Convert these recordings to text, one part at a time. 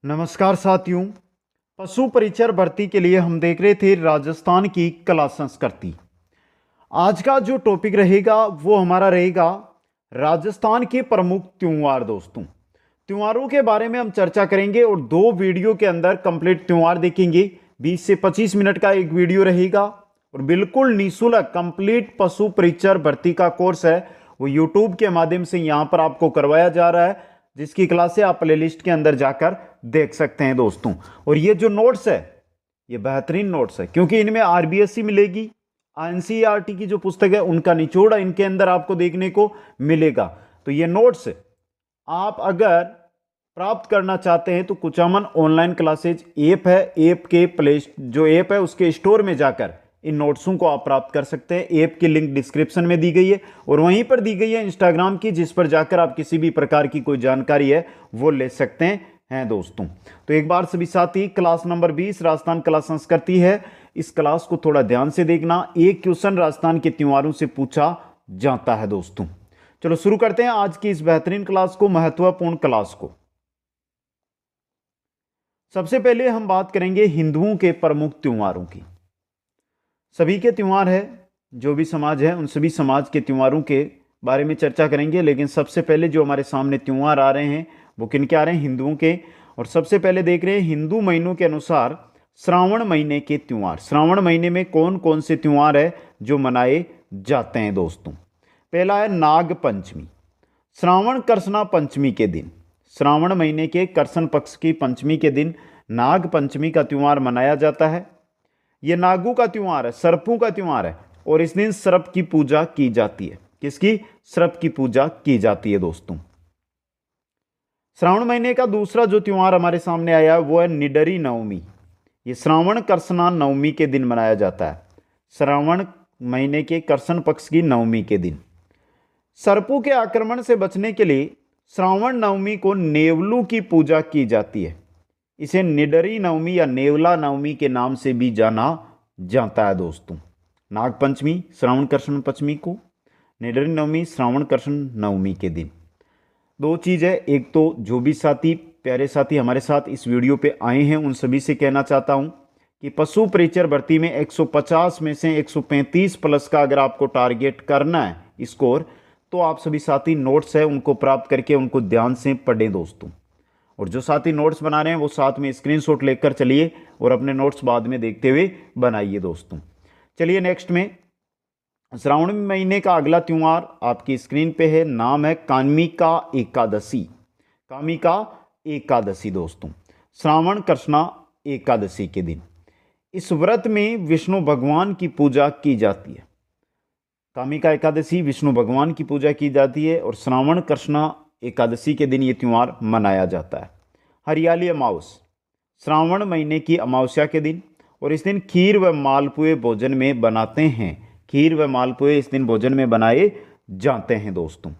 नमस्कार साथियों। पशु परिचर भर्ती के लिए हम देख रहे थे राजस्थान की कला संस्कृति। आज का जो टॉपिक रहेगा वो हमारा रहेगा राजस्थान के प्रमुख त्योहार। दोस्तों, त्योहारों के बारे में हम चर्चा करेंगे और दो वीडियो के अंदर कंप्लीट त्योहार देखेंगे। 20 से 25 मिनट का एक वीडियो रहेगा और बिल्कुल निःशुल्क कंप्लीट पशु परिचर भर्ती का कोर्स है, वो यूट्यूब के माध्यम से यहां पर आपको करवाया जा रहा है, जिसकी क्लासें आप प्लेलिस्ट के अंदर जाकर देख सकते हैं दोस्तों। और ये जो नोट्स है ये बेहतरीन नोट्स है, क्योंकि इनमें आरबीएससी मिलेगी, एनसीईआरटी की जो पुस्तक है उनका निचोड़ इनके अंदर आपको देखने को मिलेगा। तो ये नोट्स आप अगर प्राप्त करना चाहते हैं तो कुचामन ऑनलाइन क्लासेज ऐप है, ऐप के प्ले जो ऐप है उसके स्टोर में जाकर इन नोट्सों को आप प्राप्त कर सकते हैं। ऐप की लिंक डिस्क्रिप्शन में दी गई है और वहीं पर दी गई है इंस्टाग्राम की, जिस पर जाकर आप किसी भी प्रकार की कोई जानकारी है वो ले सकते हैं दोस्तों। तो एक बार सभी साथी, क्लास नंबर 20 राजस्थान कला संस्कृति है, इस क्लास को थोड़ा ध्यान से देखना। एक क्वेश्चन राजस्थान के त्योहारों से पूछा जाता है दोस्तों। चलो शुरू करते हैं आज की इस बेहतरीन क्लास को, महत्वपूर्ण क्लास को। सबसे पहले हम बात करेंगे हिंदुओं के प्रमुख त्योहारों की। सभी के त्यौहार है, जो भी समाज है उन सभी समाज के त्योहारों के बारे में चर्चा करेंगे, लेकिन सबसे पहले जो हमारे सामने त्योहार आ रहे हैं वो किन के आ रहे हैं? हिंदुओं के। और सबसे पहले देख रहे हैं हिंदू महीनों के अनुसार श्रावण महीने के त्योहार। श्रावण महीने में कौन कौन से त्योहार है जो मनाए जाते हैं दोस्तों? पहला है नाग पंचमी। श्रावण कृष्णा पंचमी के दिन, श्रावण महीने के कृष्ण पक्ष की पंचमी के दिन नाग पंचमी का त्योहार मनाया जाता है। यह नागों का त्योहार है, सर्पों का त्योहार है, और इस दिन सर्प की पूजा की जाती है। किसकी? सर्प की पूजा की जाती है दोस्तों। श्रावण महीने का दूसरा जो त्योहार हमारे सामने आया वो है निडरी नवमी। ये श्रावण कृष्णा नवमी के दिन मनाया जाता है, श्रावण महीने के कृष्ण पक्ष की नवमी के दिन। सर्पों के आक्रमण से बचने के लिए श्रावण नवमी को नेवलू की पूजा की जाती है। इसे निडरी नवमी या नेवला नवमी के नाम से भी जाना जाता है दोस्तों। नाग पंचमी श्रावण कृष्ण पंचमी को, निडरी नवमी श्रावण कृष्ण नवमी के दिन। दो चीज़ है, एक तो जो भी साथी प्यारे साथी हमारे साथ इस वीडियो पे आए हैं उन सभी से कहना चाहता हूं कि पशु परिचर भर्ती में 150 में से 135 प्लस का अगर आपको टारगेट करना है स्कोर, तो आप सभी साथी नोट्स है उनको प्राप्त करके उनको ध्यान से पढ़ें दोस्तों। और जो साथी नोट्स बना रहे हैं वो साथ में स्क्रीनशॉट लेकर चलिए और अपने नोट्स बाद में देखते हुए बनाइए दोस्तों। चलिए नेक्स्ट में श्रावण महीने का अगला त्योहार आपकी स्क्रीन पे है, नाम है कामिका एकादशी। कामिका एकादशी दोस्तों, श्रावण कृष्णा एकादशी के दिन इस व्रत में विष्णु भगवान की पूजा की जाती है। कामिका एकादशी विष्णु भगवान की पूजा की जाती है और श्रावण कृष्णा एकादशी के दिन ये त्यौहार मनाया जाता है। हरियाली अमावस श्रावण महीने की अमावस्या के दिन, और इस दिन खीर व मालपुए भोजन में बनाते हैं। खीर व मालपुए इस दिन भोजन में बनाए जाते हैं दोस्तों।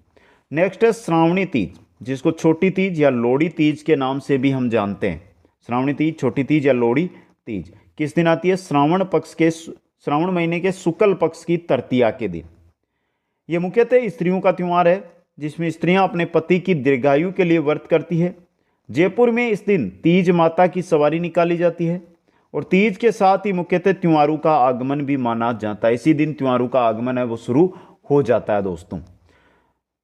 नेक्स्ट है श्रावणी तीज, जिसको छोटी तीज या लोहड़ी तीज के नाम से भी हम जानते हैं। श्रावणी तीज, छोटी तीज या लोहड़ी तीज किस दिन आती है? श्रावण महीने के शुक्ल पक्ष की तृतीया के दिन। यह मुख्यतः स्त्रियों का त्यौहार है, जिसमें स्त्रियां अपने पति की दीर्घायु के लिए व्रत करती है। जयपुर में इस दिन तीज माता की सवारी निकाली जाती है और तीज के साथ ही मुख्यतः त्योहारों का आगमन भी माना जाता है। इसी दिन त्योहारों का आगमन है वो शुरू हो जाता है दोस्तों,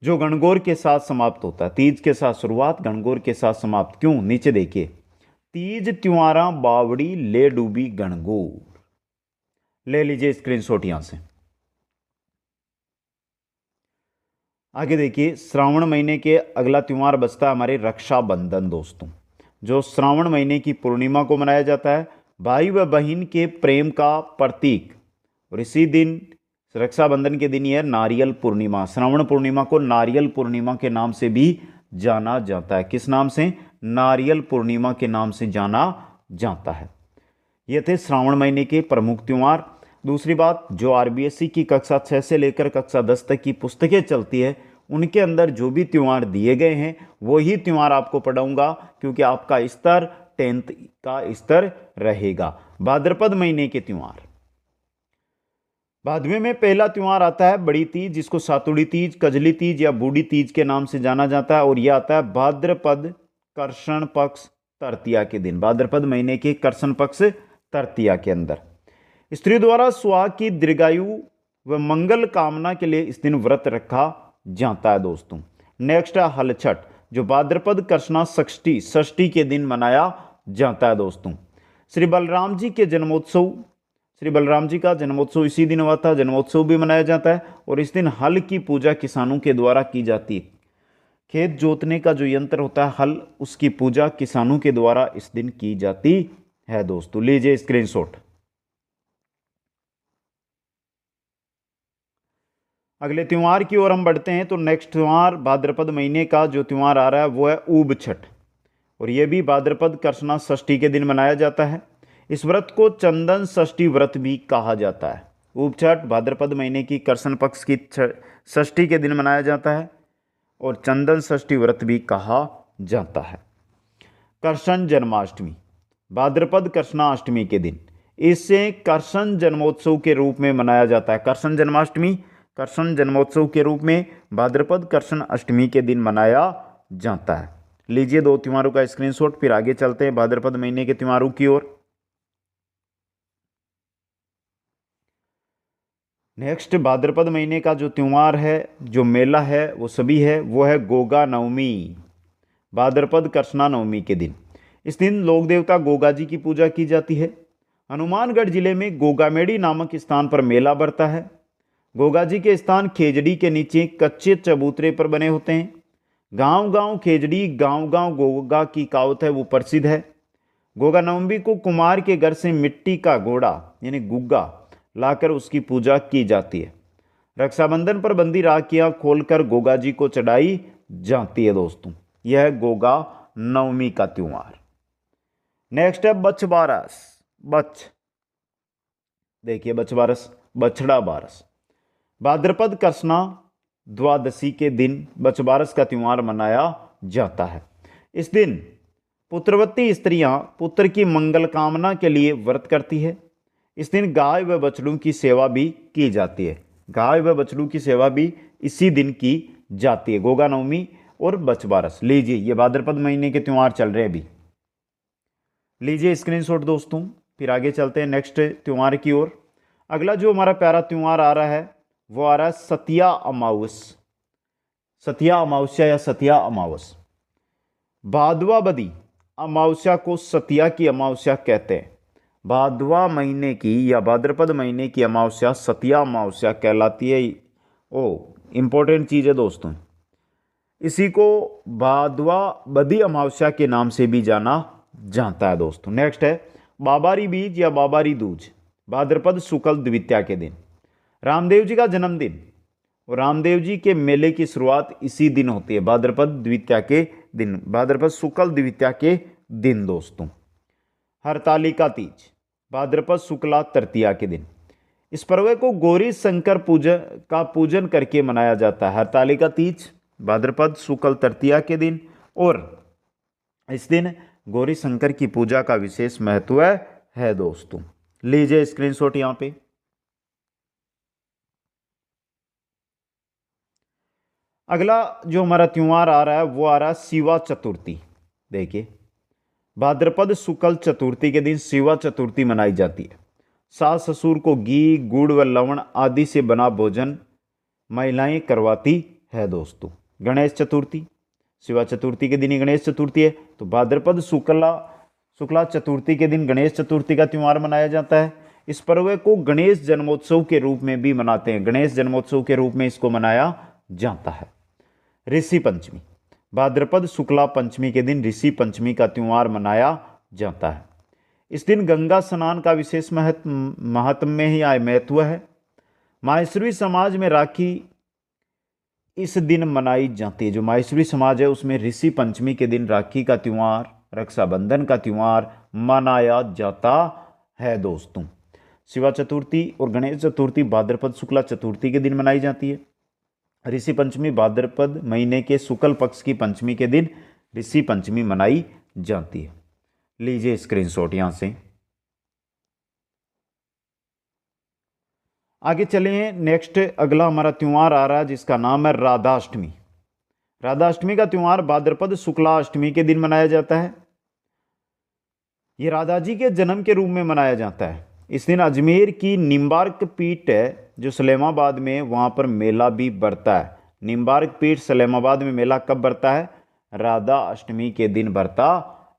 जो गणगौर के साथ समाप्त होता है। तीज के साथ शुरुआत, गणगौर के साथ समाप्त। क्यों? नीचे देखिए, तीज त्योहारा बावड़ी ले डूबी गणगौर। ले लीजिए स्क्रीनशॉट यहां से। आगे देखिए, श्रावण महीने के अगला त्योहार बचता है हमारे रक्षाबंधन दोस्तों, जो श्रावण महीने की पूर्णिमा को मनाया जाता है। भाई व बहन के प्रेम का प्रतीक, और इसी दिन रक्षाबंधन के दिन यह नारियल पूर्णिमा, श्रावण पूर्णिमा को नारियल पूर्णिमा के नाम से भी जाना जाता है। किस नाम से? नारियल पूर्णिमा के नाम से जाना जाता है। ये थे श्रावण महीने के प्रमुख त्योहार। दूसरी बात, जो आरबीएससी की कक्षा 6 से लेकर कक्षा 10 तक की पुस्तकें चलती है उनके अंदर जो भी त्योहार दिए गए हैं वही त्योहार आपको पढ़ाऊंगा, क्योंकि आपका स्तर 10th का स्तर रहेगा। भाद्रपद महीने के त्योहार, भादवे में पहला त्योहार आता है बड़ी तीज, जिसको सातुड़ी तीज, कजली तीज या बूढ़ी तीज के नाम से जाना जाता है, और यह आता है भाद्रपद कृष्ण पक्ष तृतीया के दिन, भाद्रपद महीने के कृष्ण पक्ष तृतीया के अंदर स्त्री द्वारा सुहाग की दीर्घायु व मंगल कामना के लिए इस दिन व्रत रखा जाता है दोस्तों। नेक्स्ट है हल छठ, जो भाद्रपद कृष्णा षष्ठी के दिन मनाया जाता है दोस्तों। श्री बलराम जी के जन्मोत्सव, श्री बलराम जी का जन्मोत्सव इसी दिन हुआ था, जन्मोत्सव भी मनाया जाता है। और इस दिन हल की पूजा किसानों के द्वारा की जाती है। खेत जोतने का जो यंत्र होता है हल, उसकी पूजा किसानों के द्वारा इस दिन की जाती है दोस्तों। लीजिए स्क्रीनशॉट। अगले त्यौहार की ओर हम बढ़ते हैं। तो नेक्स्ट त्यौहार भाद्रपद महीने का जो त्यौहार आ रहा है वो है ऊब छठ, और यह भी भाद्रपद कृष्णा षष्ठी के दिन मनाया जाता है। इस व्रत को चंदन षष्ठी व्रत भी कहा जाता है। ऊब छठ भाद्रपद महीने की कृष्ण पक्ष की षष्ठी के दिन मनाया जाता है और चंदन षष्ठी व्रत भी कहा जाता है। कृष्ण जन्माष्टमी भाद्रपद कृष्णाष्टमी के दिन, इसे कृष्ण जन्मोत्सव के रूप में मनाया जाता है। कृष्ण जन्माष्टमी कृष्ण जन्मोत्सव के रूप में भाद्रपद कृष्ण अष्टमी के दिन मनाया जाता है। लीजिए दो त्योहारों का स्क्रीनशॉट, फिर आगे चलते हैं भाद्रपद महीने के त्योहारों की ओर। नेक्स्ट भाद्रपद महीने का जो त्यौहार है, जो मेला है, वो सभी है, वो है गोगा नवमी, भाद्रपद कृष्णा नवमी के दिन। इस दिन लोक देवता गोगा जी की पूजा की जाती है। हनुमानगढ़ जिले में गोगामेड़ी नामक स्थान पर मेला बढ़ता है। गोगा जी के स्थान खेजड़ी के नीचे कच्चे चबूतरे पर बने होते हैं। गांव गांव खेजड़ी, गांव गांव गोगा की कहावत है वो प्रसिद्ध है। गोगा नवमी को कुमार के घर से मिट्टी का घोड़ा यानी गुग्गा लाकर उसकी पूजा की जाती है। रक्षाबंधन पर बंदी राखियां खोलकर गोगा जी को चढ़ाई जाती है दोस्तों। यह है गोगा नवमी का त्योहार। नेक्स्ट है बछबारस। देखिए बछबारस, बछड़ा बारस, भाद्रपद कृष्णा द्वादशी के दिन बछबारस का त्योहार मनाया जाता है। इस दिन पुत्रवती स्त्रियां पुत्र की मंगल कामना के लिए व्रत करती है। इस दिन गाय व बछड़ों की सेवा भी की जाती है। गाय व बछड़ों की सेवा भी इसी दिन की जाती है, गोगा नवमी और बछबारस। लीजिए ये भाद्रपद महीने के त्यौहार चल रहे हैं अभी। लीजिए स्क्रीनशॉट दोस्तों, फिर आगे चलते हैं नेक्स्ट त्यौहार की ओर। अगला जो हमारा प्यारा त्यौहार आ रहा है वो आ रहा है सतिया अमावस, सतिया अमावस्या या सतिया अमावस। भादवा बदी अमावस्या को सतिया की अमावस्या कहते हैं। भादवा महीने की या भाद्रपद महीने की अमावस्या सतिया अमावस्या कहलाती है। ओ इंपॉर्टेंट चीज़ है दोस्तों, इसी को भादवा बदी अमावस्या के नाम से भी जाना जाता है दोस्तों। नेक्स्ट है बाबारी बीज या बाबारी दूज, भाद्रपद शुक्ल द्वितीया के दिन। रामदेव जी का जन्मदिन और रामदेव जी के मेले की शुरुआत इसी दिन होती है, भाद्रपद द्वितीया के दिन, भाद्रपद शुक्ल द्वितीया के दिन दोस्तों। हरतालिका तीज भाद्रपद शुक्ला तृतीया के दिन। इस पर्व को गौरी शंकर पूजन करके मनाया जाता है। हरतालिका तीज भाद्रपद शुक्ल तृतीया के दिन, और इस दिन गौरी शंकर की पूजा का विशेष महत्व है दोस्तों। लीजिए स्क्रीनशॉट यहां पे। अगला जो हमारा त्यौहार आ रहा है वो आ रहा है शिवा चतुर्थी। देखिए भाद्रपद शुक्ल चतुर्थी के दिन शिवा चतुर्थी मनाई जाती है। सास ससुर को घी, गुड़ व लवण आदि से बना भोजन महिलाएं करवाती है दोस्तों। गणेश चतुर्थी, शिवा चतुर्थी के दिन ही गणेश चतुर्थी है, तो भाद्रपद शुक्ला चतुर्थी के दिन गणेश चतुर्थी का त्यौहार मनाया जाता है। इस पर्व को गणेश जन्मोत्सव के रूप में भी मनाते हैं, गणेश जन्मोत्सव के रूप में इसको मनाया जाता है। ऋषि पंचमी भाद्रपद शुक्ला पंचमी के दिन ऋषि पंचमी का त्यौहार मनाया जाता है। इस दिन गंगा स्नान का विशेष महात्म्य ही महत्व है। माहेश्वरी समाज में राखी इस दिन मनाई जाती है। जो माहेश्वरी समाज है उसमें ऋषि पंचमी के दिन राखी का त्यौहार, रक्षाबंधन का त्यौहार मनाया जाता है दोस्तों। शिवा चतुर्थी और गणेश चतुर्थी भाद्रपद शुक्ला चतुर्थी के दिन मनाई जाती है। ऋषि पंचमी भाद्रपद महीने के शुक्ल पक्ष की पंचमी के दिन ऋषि पंचमी मनाई जाती है। लीजिए स्क्रीनशॉट यहां से। आगे चलिए नेक्स्ट अगला हमारा त्यौहार आ रहा है जिसका नाम है राधाष्टमी। राधाष्टमी का त्यौहार भाद्रपद शुक्ला अष्टमी के दिन मनाया जाता है। ये राधा जी के जन्म के रूप में मनाया जाता है। इस दिन अजमेर की निम्बार्क पीठ है जो सलेमाबाद में, वहाँ पर मेला भी बढ़ता है। निम्बार्क पीठ सलेमाबाद में मेला कब बढ़ता है? राधा अष्टमी के दिन बढ़ता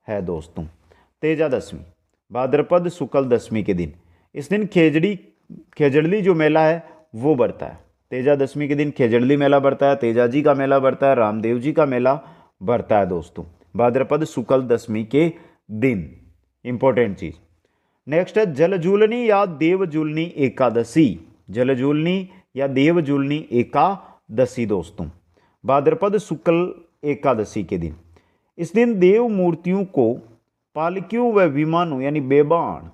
है दोस्तों। तेजा दशमी भाद्रपद शुक्ल दशमी के दिन, इस दिन खेजड़ली जो मेला है वो बढ़ता है। तेजा दशमी के दिन खेजड़ली मेला बढ़ता है, तेजा जी का मेला बढ़ता है, रामदेव जी का मेला बढ़ता है दोस्तों, भाद्रपद शुक्ल दशमी के दिन। इंपॉर्टेंट चीज। नेक्स्ट है जलजूलनी या देवजूलनी एकादशी। जलजूलनी या देवजूलनी एकादशी दोस्तों, भाद्रपद शुक्ल एकादशी के दिन। इस दिन देव मूर्तियों को पालकियों व विमानों यानी बेबान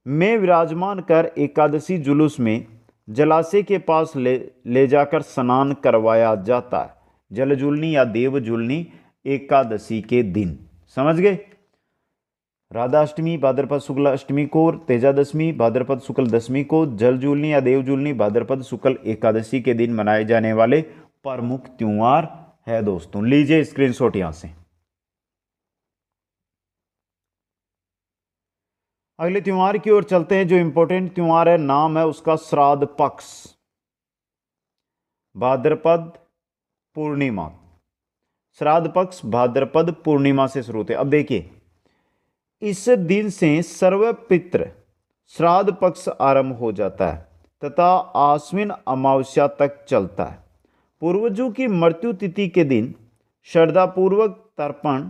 में विराजमान कर एकादशी जुलूस में जलाशय के पास ले जाकर स्नान करवाया जाता है। जलजूलनी या देवजूलनी एकादशी के दिन, समझ गए? राधाष्टमी भाद्रपद शुक्ल अष्टमी को, तेजा दशमी भाद्रपद शुक्ल दशमी को, जलजूलनी या देवजूलनी भाद्रपद शुक्ल एकादशी के दिन मनाए जाने वाले प्रमुख त्योहार है दोस्तों। लीजिए स्क्रीनशॉट यहां से। अगले त्योहार की ओर चलते हैं। जो इंपॉर्टेंट त्योहार है, नाम है उसका श्राद्ध पक्ष, भाद्रपद पूर्णिमा। श्राद्ध पक्ष भाद्रपद पूर्णिमा से शुरू होते हैं। अब देखिए, इस दिन से सर्वपितृ श्राद्ध पक्ष आरंभ हो जाता है तथा आश्विन अमावस्या तक चलता है। पूर्वजों की मृत्यु तिथि के दिन श्रद्धापूर्वक तर्पण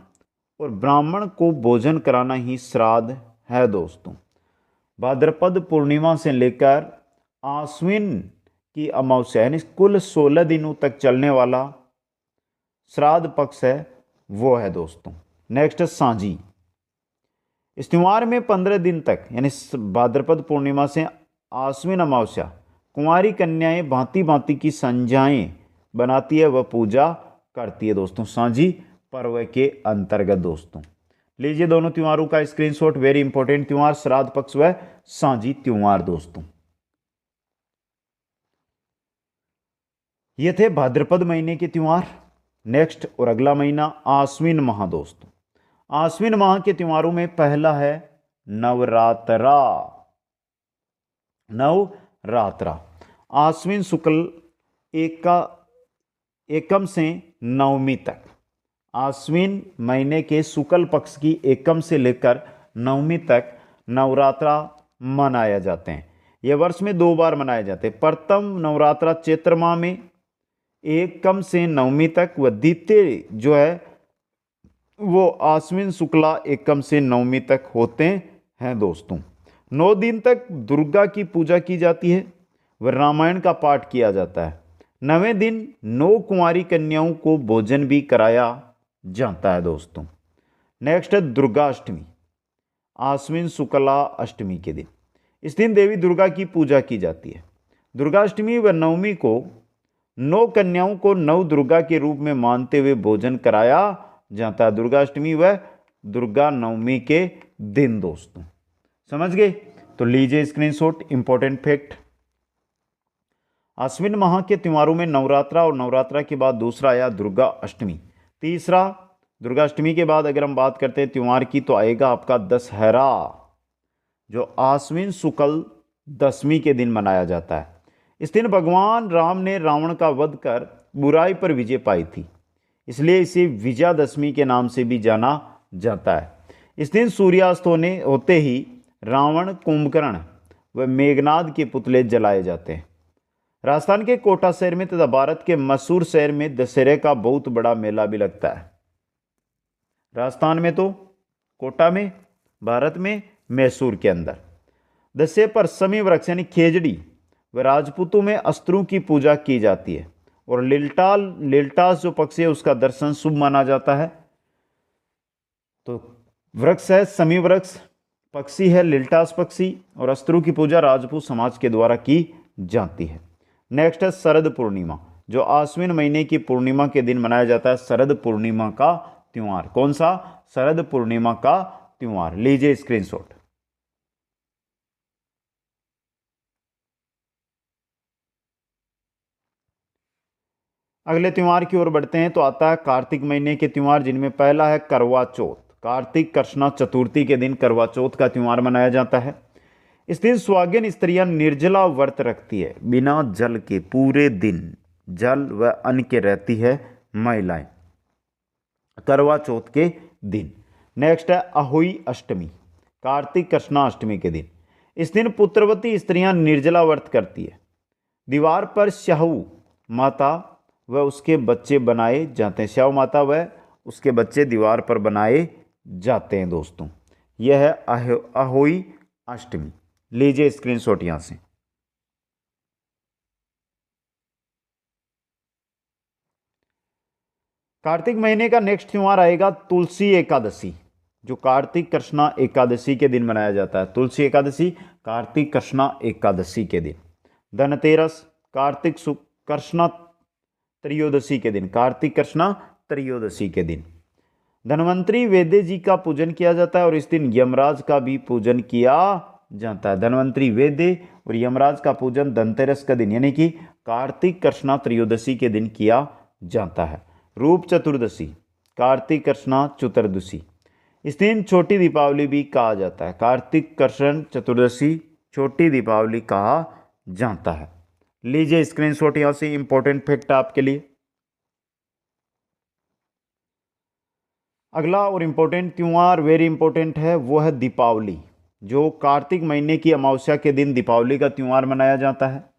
और ब्राह्मण को भोजन कराना ही श्राद्ध है दोस्तों। भाद्रपद पूर्णिमा से लेकर आश्विन की अमावस्या यानी कुल 16 दिनों तक चलने वाला श्राद्ध पक्ष है वो है दोस्तों। नेक्स्ट सांझी। इस त्योहार में 15 दिन तक यानी भाद्रपद पूर्णिमा से आश्विन अमावस्या कुंवारी कन्याएं भांति भांति की संध्याएं बनाती है व पूजा करती है दोस्तों, सांझी पर्व के अंतर्गत दोस्तों। लीजिए दोनों त्योहारों का स्क्रीनशॉट। वेरी इंपॉर्टेंट त्योहार श्राद्ध पक्ष व सांझी त्योहार दोस्तों। ये थे भाद्रपद महीने के त्योहार। नेक्स्ट और अगला महीना आश्विन माह दोस्तों। आश्विन माह के त्योहारों में पहला है नवरात्रा। नवरात्रा आश्विन शुक्ल एकम से नवमी तक, आश्विन महीने के शुक्ल पक्ष की एकम से लेकर नवमी तक नवरात्रा मनाया जाते हैं। यह वर्ष में 2 बार मनाए जाते हैं। प्रथम नवरात्रा चैत्र माह में एकम से नवमी तक व द्वितीय जो है वो आश्विन शुक्ला एकम से नवमी तक होते हैं दोस्तों। 9 दिन तक दुर्गा की पूजा की जाती है व रामायण का पाठ किया जाता है। 9वें दिन 9 कुंवारी कन्याओं को भोजन भी कराया जाता है दोस्तों। नेक्स्ट है दुर्गाष्टमी, आश्विन शुक्ला अष्टमी के दिन। इस दिन देवी दुर्गा की पूजा की जाती है। दुर्गाष्टमी व नवमी को 9 कन्याओं को 9 दुर्गा के रूप में मानते हुए भोजन कराया जाता है। दुर्गाष्टमी व दुर्गा नवमी के दिन दोस्तों, समझ गए? तो लीजिए स्क्रीनशॉट। इंपॉर्टेंट फैक्ट, आश्विन माह के त्योहारों में नवरात्रा और नवरात्रा के बाद दूसरा आया दुर्गा अष्टमी। तीसरा दुर्गाष्टमी के बाद अगर हम बात करते हैं त्योहार की तो आएगा आपका दशहरा, जो आश्विन शुक्ल दशमी के दिन मनाया जाता है। इस दिन भगवान राम ने रावण का वध कर बुराई पर विजय पाई थी, इसलिए इसे विजयादशमी के नाम से भी जाना जाता है। इस दिन सूर्यास्त होते ही रावण, कुंभकर्ण व मेघनाद के पुतले जलाए जाते हैं। राजस्थान के कोटा शहर में तथा भारत के मैसूर शहर में दशहरे का बहुत बड़ा मेला भी लगता है। राजस्थान में तो कोटा में, भारत में मैसूर के अंदर। दशहरे पर समी वृक्ष यानी खेजड़ी व राजपूतों में अस्त्रों की पूजा की जाती है और लिल्टास जो पक्षी है उसका दर्शन शुभ माना जाता है। तो वृक्ष है समी वृक्ष, पक्षी है लिल्टास पक्षी और अस्त्रों की पूजा राजपूत समाज के द्वारा की जाती है। नेक्स्ट है शरद पूर्णिमा, जो आश्विन महीने की पूर्णिमा के दिन मनाया जाता है। शरद पूर्णिमा का त्योहार कौन सा? शरद पूर्णिमा का त्योहार। लीजिए स्क्रीनशॉट। अगले त्योहार की ओर बढ़ते हैं तो आता है कार्तिक महीने के त्योहार, जिनमें पहला है करवा चौथ। कार्तिक कृष्णा चतुर्थी के दिन करवा चौथ का त्यौहार मनाया जाता है। इस दिन सुहागिन स्त्रियां निर्जला व्रत रखती है, बिना जल के पूरे दिन जल व अन्न के रहती है महिलाएं करवा चौथ के दिन। नेक्स्ट है अहोई अष्टमी, कार्तिक कृष्णा अष्टमी के दिन। इस दिन पुत्रवती स्त्रियां निर्जला व्रत करती है। दीवार पर स्याहू माता व उसके बच्चे बनाए जाते हैं। स्याहू माता व उसके बच्चे दीवार पर बनाए जाते हैं दोस्तों। यह है अहोई अष्टमी। लीजिए स्क्रीनशॉट यहां से। कार्तिक महीने का नेक्स्ट त्यौहार आएगा तुलसी एकादशी, जो कार्तिक कृष्णा एकादशी के दिन मनाया जाता है। तुलसी एकादशी कार्तिक कृष्णा एकादशी के दिन। धनतेरस कार्तिक कृष्णा त्रयोदशी के दिन, कार्तिक कृष्णा त्रयोदशी के दिन। धन्वंतरी वेद्य जी का पूजन किया जाता है और इस दिन यमराज का भी पूजन किया जाता है। धन्वंतरी वेद्य और यमराज का पूजन धनतेरस का दिन यानी कि कार्तिक कृष्णा त्रयोदशी के दिन किया जाता है। रूप चतुर्दशी कार्तिक कृष्णा चतुर्दशी, इस दिन छोटी दीपावली भी कहा जाता है। कार्तिक कृष्ण चतुर्दशी छोटी दीपावली कहा जाता है। लीजिए स्क्रीनशॉट यहां से, इंपॉर्टेंट फैक्ट आपके लिए। अगला और इम्पोर्टेंट त्यौहार वेरी इंपॉर्टेंट है, वो है दीपावली, जो कार्तिक महीने की अमावस्या के दिन दीपावली का त्यौहार मनाया जाता है।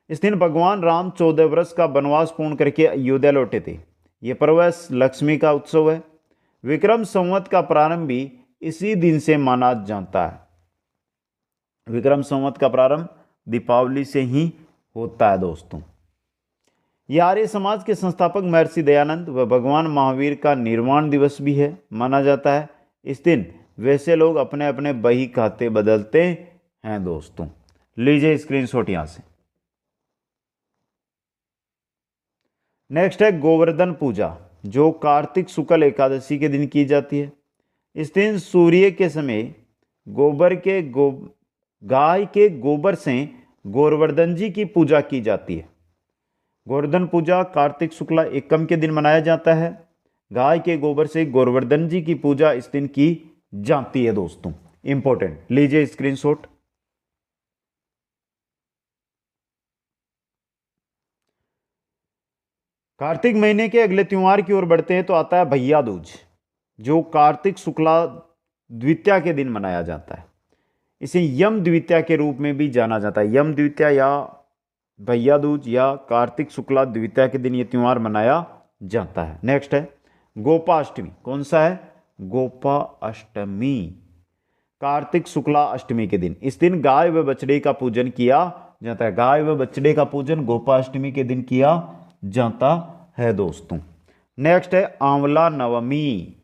इस दिन भगवान राम 14 वर्ष का वनवास पूर्ण करके अयोध्या लौटे थे। ये पर्व लक्ष्मी का उत्सव है। विक्रम संवत का प्रारंभ भी इसी दिन से माना जाता है। विक्रम संवत का प्रारंभ दीपावली से ही होता है दोस्तों। यह आर्य समाज के संस्थापक महर्षि दयानंद व भगवान महावीर का निर्वाण दिवस भी है माना जाता है। इस दिन वैसे लोग अपने अपने बही खाते बदलते हैं दोस्तों। लीजिए स्क्रीनशॉट यहां से। नेक्स्ट है गोवर्धन पूजा, जो कार्तिक शुक्ल एकादशी के दिन की जाती है। इस दिन सूर्य के समय गाय के गोबर से गोवर्धन जी की पूजा की जाती है। गोवर्धन पूजा कार्तिक शुक्ला एकम के दिन मनाया जाता है। गाय के गोबर से गोवर्धन जी की पूजा इस दिन की जाती है दोस्तों। इंपॉर्टेंट, लीजिए स्क्रीनशॉट। कार्तिक महीने के अगले त्यौहार की ओर बढ़ते हैं तो आता है भैया दूज, जो कार्तिक शुक्ला द्वितीया के दिन मनाया जाता है। इसे यम द्वितीया के रूप में भी जाना जाता है। यम द्वितीया या भैया दूज या कार्तिक शुक्ला द्वितीया के दिन ये त्यौहार मनाया जाता है। नेक्स्ट है गोपाष्टमी। कौन सा है? गोपा अष्टमी, कार्तिक शुक्ला अष्टमी के दिन। इस दिन गाय व बछड़े का पूजन किया जाता है। गाय व बछड़े का पूजन गोपाष्टमी के दिन किया जाता है दोस्तों। नेक्स्ट है आंवला नवमी।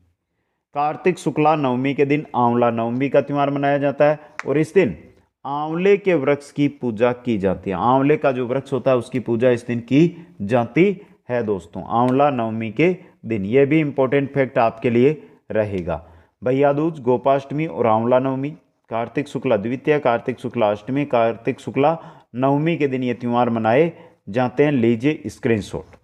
कार्तिक शुक्ला नवमी के दिन आंवला नवमी का त्यौहार मनाया जाता है और इस दिन आंवले के वृक्ष की पूजा की जाती है। आंवले का जो वृक्ष होता है उसकी पूजा इस दिन की जाती है दोस्तों, आंवला नवमी के दिन। यह भी इंपॉर्टेंट फैक्ट आपके लिए रहेगा। भैया दूज, गोपाष्टमी और आंवला नवमी, कार्तिक शुक्ला द्वितीया, कार्तिक शुक्ला अष्टमी, कार्तिक शुक्ला नवमी के दिन ये त्यौहार मनाए जाते हैं। लीजिए स्क्रीनशॉट।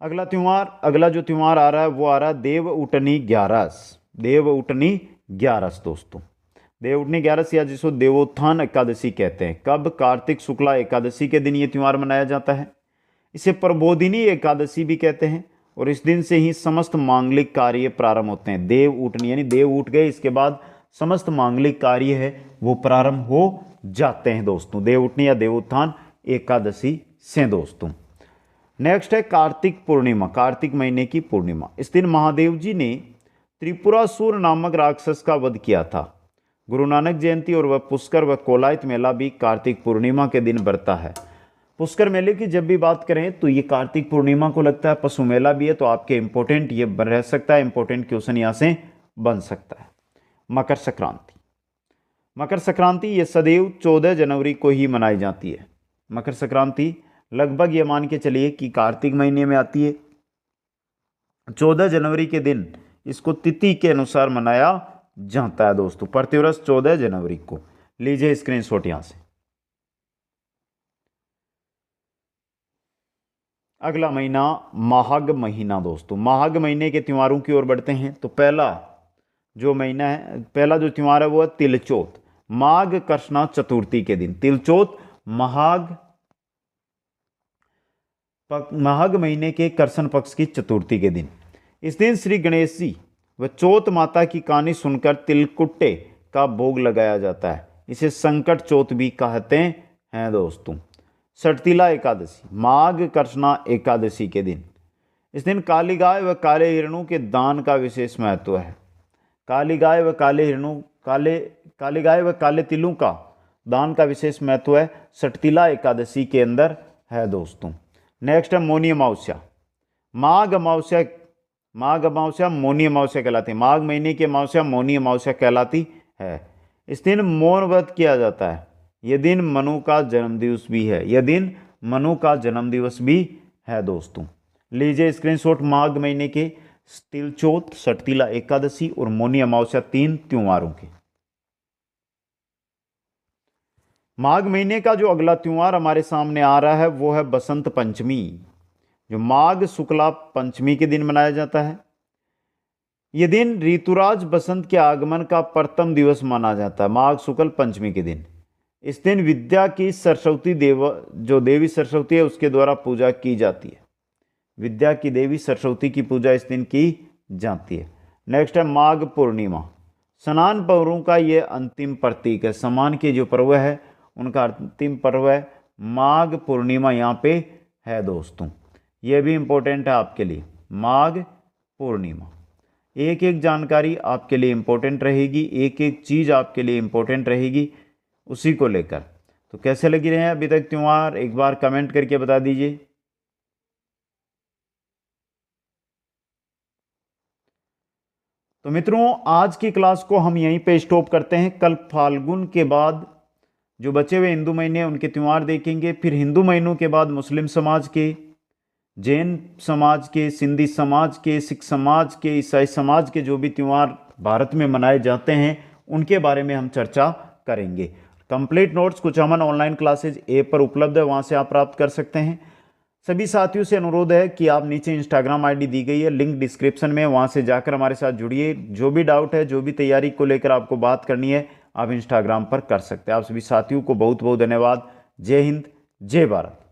अगला जो त्यौहार आ रहा है वो आ रहा है देव उठनी ग्यारस। देव उठनी ग्यारस दोस्तों, देव उठनी ग्यारस या जिसको देवोत्थान एकादशी कहते हैं। कब? कार्तिक शुक्ला एकादशी के दिन ये त्यौहार मनाया जाता है। इसे प्रबोधिनी एकादशी भी कहते हैं और इस दिन से ही समस्त मांगलिक कार्य प्रारंभ होते हैं। देव उठनी यानी देव उठ गए, इसके बाद समस्त मांगलिक कार्य है वो प्रारंभ हो जाते हैं दोस्तों, देव उठनी या देवोत्थान एकादशी से दोस्तों। नेक्स्ट है कार्तिक पूर्णिमा, कार्तिक महीने की पूर्णिमा। इस दिन महादेव जी ने त्रिपुरासुर नामक राक्षस का वध किया था। गुरु नानक जयंती और वह पुष्कर व कोलायत मेला भी कार्तिक पूर्णिमा के दिन बढ़ता है। पुष्कर मेले की जब भी बात करें तो ये कार्तिक पूर्णिमा को लगता है। पशु मेला भी है, तो आपके इंपॉर्टेंट ये रह सकता है, इंपॉर्टेंट क्वेश्चन यहाँ से बन सकता है। मकर संक्रांति। मकर संक्रांति ये सदैव 14 जनवरी को ही मनाई जाती है। मकर संक्रांति लगभग ये मान के चलिए कि कार्तिक महीने में आती है। 14 जनवरी के दिन इसको तिथि के अनुसार मनाया जाता है दोस्तों, प्रतिवर्ष 14 जनवरी को। लीजिए स्क्रीनशॉट यहां से। अगला महीना माघ महीना दोस्तों। माघ महीने के त्योहारों की ओर बढ़ते हैं। तो पहला जो महीना है, पहला जो त्यौहार है वो है तिलचोत, माघ कृष्णा चतुर्थी के दिन। तिलचोत माघ महीने के कृष्ण पक्ष की चतुर्थी के दिन। इस दिन श्री गणेश जी व चौथ माता की कहानी सुनकर तिलकुट्टे का भोग लगाया जाता है। इसे संकट चौथ भी कहते हैं दोस्तों। सटतिला एकादशी, माघ कृष्णा एकादशी के दिन। इस दिन काली गाय व काले हिरणों के दान का विशेष महत्व है। काली गाय व काले तिलों का दान का विशेष महत्व है, सटतिला एकादशी के अंदर है दोस्तों। नेक्स्ट है मौनी अमावस्या। माघ अमावस्या मौनी अमावस्या कहलाती है। माघ महीने की अमावस्या मौनी अमावस्या कहलाती है। इस दिन मौन व्रत किया जाता है। यह दिन मनु का जन्मदिवस भी है। यह दिन मनु का जन्मदिवस भी है दोस्तों। लीजिए स्क्रीनशॉट माघ महीने के तिलचोत, सटतिला एकादशी और मौनी अमावस्या 3 त्योहारों के। माघ महीने का जो अगला त्योहार हमारे सामने आ रहा है वो है बसंत पंचमी, जो माघ शुक्ला पंचमी के दिन मनाया जाता है। यह दिन ऋतुराज बसंत के आगमन का प्रथम दिवस माना जाता है, माघ शुक्ल पंचमी के दिन। इस दिन विद्या की सरस्वती जो देवी सरस्वती है उसके द्वारा पूजा की जाती है। विद्या की देवी सरस्वती की पूजा इस दिन की जाती है। नेक्स्ट है माघ पूर्णिमा। स्नान पर्वों का ये अंतिम प्रतीक है। स्नान के जो पर्व है उनका अंतिम पर्व है माघ पूर्णिमा, यहाँ पे है दोस्तों। ये भी इंपॉर्टेंट है आपके लिए, माघ पूर्णिमा। एक एक जानकारी आपके लिए इंपॉर्टेंट रहेगी, एक एक चीज़ आपके लिए इंपॉर्टेंट रहेगी उसी को लेकर। तो कैसे लगी रहे हैं अभी तक त्योहार, एक बार कमेंट करके बता दीजिए। तो मित्रों आज की क्लास को हम यहीं पे स्टॉप करते हैं। कल फाल्गुन के बाद जो बचे हुए हिंदू महीने हैं उनके त्यौहार देखेंगे। फिर हिंदू महीनों के बाद मुस्लिम समाज के, जैन समाज के, सिंधी समाज के, सिख समाज के, ईसाई समाज के जो भी त्यौहार भारत में मनाए जाते हैं उनके बारे में हम चर्चा करेंगे। कंप्लीट नोट्स कुछ अमन ऑनलाइन क्लासेज ऐप पर उपलब्ध है, वहाँ से आप प्राप्त कर सकते हैं। सभी साथियों से अनुरोध है कि आप नीचे इंस्टाग्राम आईडी दी गई है, लिंक डिस्क्रिप्शन में, वहाँ से जाकर हमारे साथ जुड़िए। जो भी डाउट है, जो भी तैयारी को लेकर आपको बात करनी है, आप इंस्टाग्राम पर कर सकते हैं। आप सभी साथियों को बहुत बहुत धन्यवाद। जय हिंद, जय भारत।